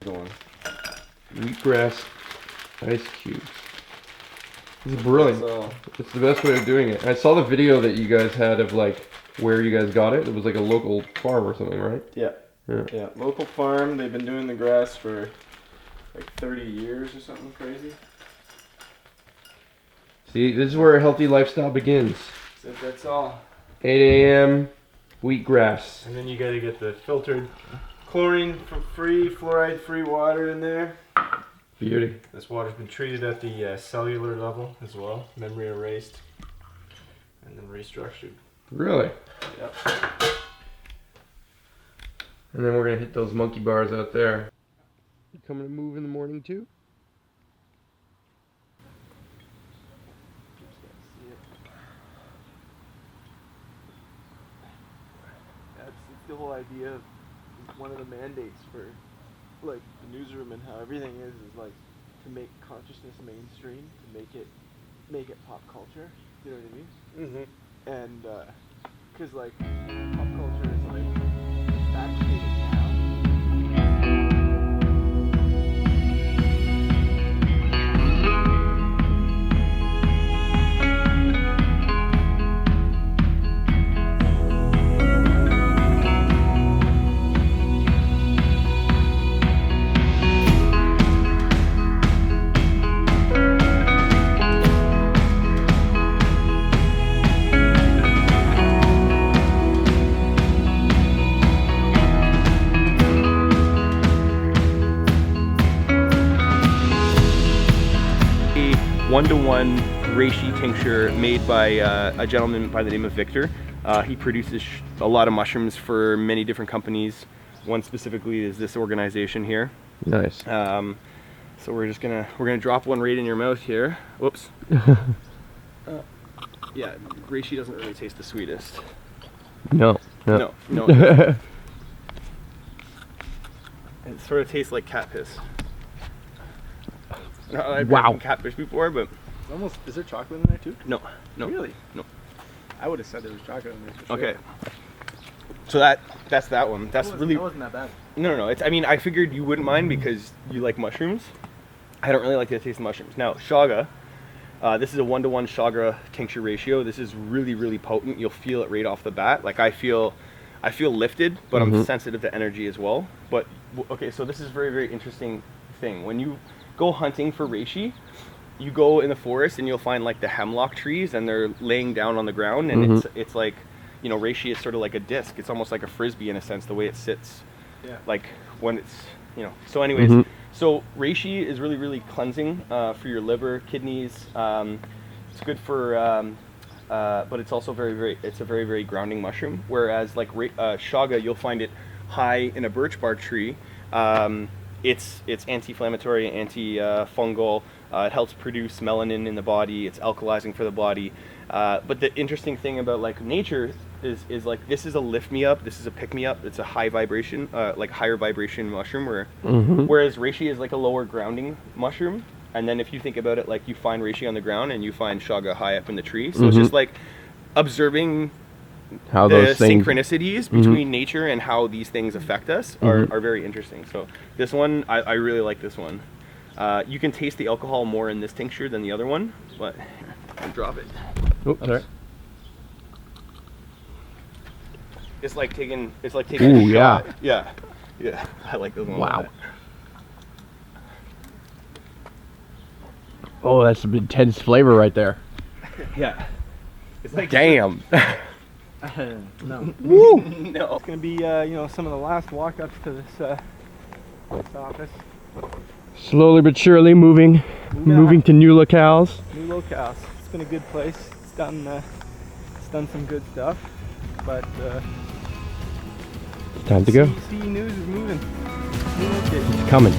Going. Wheatgrass ice cubes. This is brilliant. So, It's the best way of doing it. I saw the video that you guys had of like where you guys got it. It was like a local farm or something, right? yeah. Yeah. Local farm. They've been doing the grass for like 30 years or something crazy. See, this is where a healthy lifestyle begins. So that's all. 8 a.m. wheatgrass. And then you got to get the filtered chlorine-free, fluoride-free water in there. Beauty. This water's been treated at the cellular level as well, memory erased, and then restructured. Really? Yep. And then we're gonna hit those monkey bars out there. You coming to move in the morning too? That's the whole idea of one of the mandates for like the newsroom and how everything is like to make consciousness mainstream, to make it pop culture. You know what I mean? Mm-hmm. And because like pop culture is like it's saturated now. One-to-one reishi tincture made by a gentleman by the name of Victor. He produces a lot of mushrooms for many different companies. One specifically is this organization here. Nice. So we're gonna drop one right in your mouth here. Whoops. Yeah, reishi doesn't really taste the sweetest. No. No. It sort of tastes like cat piss. No, I've Wow. had cat piss before, but It's almost. Is there chocolate in there too? no. Really? No. I would have said there was chocolate in there. For sure. Okay. So that's that one. That's really That wasn't that bad. no. It's, I mean, I figured you wouldn't mind because you like mushrooms. I don't really like the taste of mushrooms. Now, shaga. This is a 1-to-1 shaga tincture ratio. This is really, really potent. You'll feel it right off the bat. Like I feel lifted, but I'm sensitive to energy as well. But okay, so this is very, very interesting thing. When you go hunting for reishi, you go in the forest and you'll find like the hemlock trees and they're laying down on the ground, and it's like, you know, reishi is sort of like a disc. It's almost like a frisbee in a sense, the way it sits. Yeah. Like when it's, you know. So anyways, so reishi is really, really cleansing for your liver, kidneys. It's good for, but it's also it's a very, very grounding mushroom. Whereas like shaga, you'll find it high in a birch bark tree. It's anti-inflammatory, anti-fungal. It helps produce melanin in the body. It's alkalizing for the body. But the interesting thing about like nature is like this is a lift me up. This is a pick me up. It's a high vibration, like higher vibration mushroom. Whereas reishi is like a lower grounding mushroom. And then if you think about it, like you find reishi on the ground and you find shaga high up in the tree. So it's just like observing How the those things. synchronicities between nature and how these things affect us are very interesting. So this one, I really like this one. You can taste the alcohol more in this tincture than the other one, but I'll drop it. Oh, sorry. It's like taking Ooh, a shot. Yeah. I like those ones. Wow. Oh, that's some intense flavor right there. Yeah. It's like Damn. No. Woo! no. It's gonna be some of the last walk-ups to this office. Slowly but surely moving to new locales. New locales. It's been a good place. It's done some good stuff, but Time to go. CE News is moving. New location. It's coming.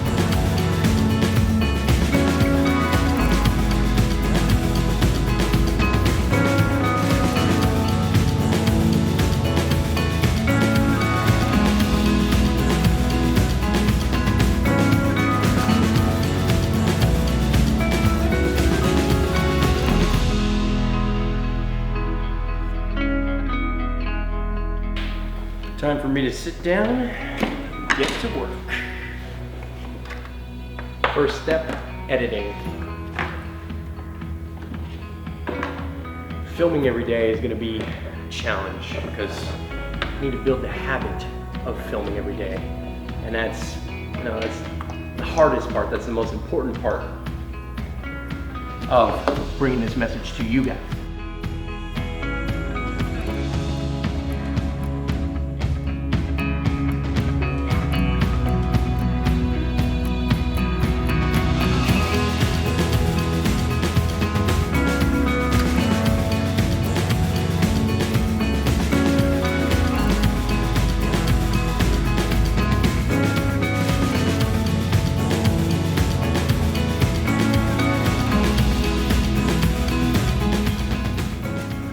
Time for me to sit down, get to work. first step, editing. Filming every day is going to be a challenge because I need to build the habit of filming every day. And that's the hardest part, that's the most important part of bringing this message to you guys.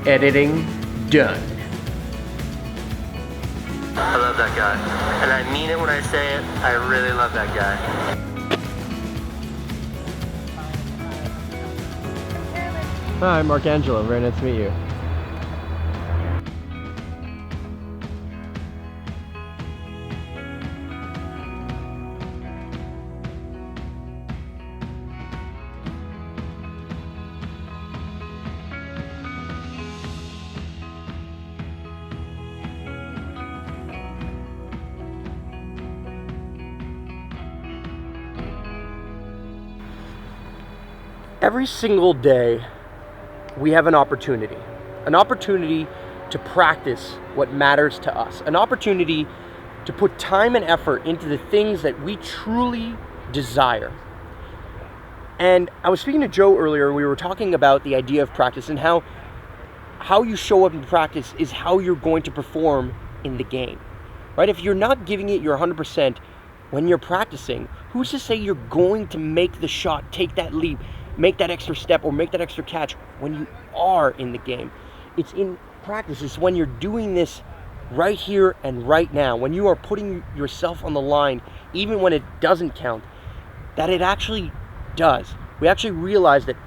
Editing done. I love that guy. And I mean it when I say it. I really love that guy. Hi, Mark Angelo. Very nice to meet you. Every single day, we have an opportunity to practice what matters to us, an opportunity to put time and effort into the things that we truly desire. And I was speaking to Joe earlier, we were talking about the idea of practice and how you show up in practice is how you're going to perform in the game, right? If you're not giving it your 100% when you're practicing, who's to say you're going to make the shot, take that leap, make that extra step or make that extra catch when you are in the game? It's in practice. It's when you're doing this right here and right now, when you are putting yourself on the line, even when it doesn't count, that it actually does. We actually realize that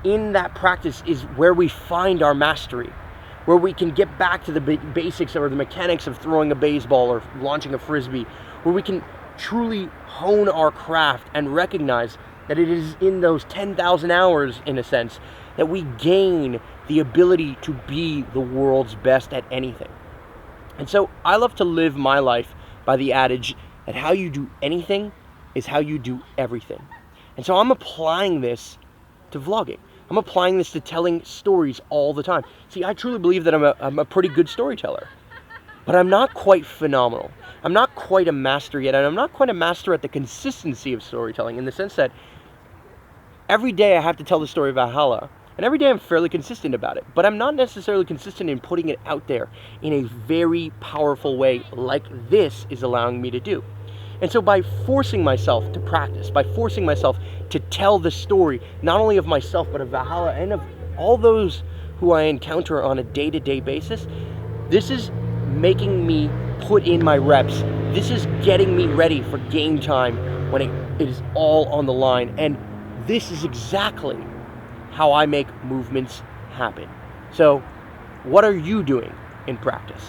in that practice is where we find our mastery, where we can get back to the basics or the mechanics of throwing a baseball or launching a frisbee, where we can truly hone our craft and recognize that it is in those 10,000 hours, in a sense, that we gain the ability to be the world's best at anything. And so I love to live my life by the adage that how you do anything is how you do everything. And so I'm applying this to vlogging. I'm applying this to telling stories all the time. See, I truly believe that I'm a pretty good storyteller, but I'm not quite phenomenal. I'm not quite a master yet, and I'm not quite a master at the consistency of storytelling, in the sense that every day I have to tell the story of Valhalla, and every day I'm fairly consistent about it, but I'm not necessarily consistent in putting it out there in a very powerful way like this is allowing me to do. And so by forcing myself to practice, by forcing myself to tell the story, not only of myself, but of Valhalla and of all those who I encounter on a day-to-day basis, this is making me put in my reps. This is getting me ready for game time when it is all on the line. And this is exactly how I make movements happen. So, what are you doing in practice?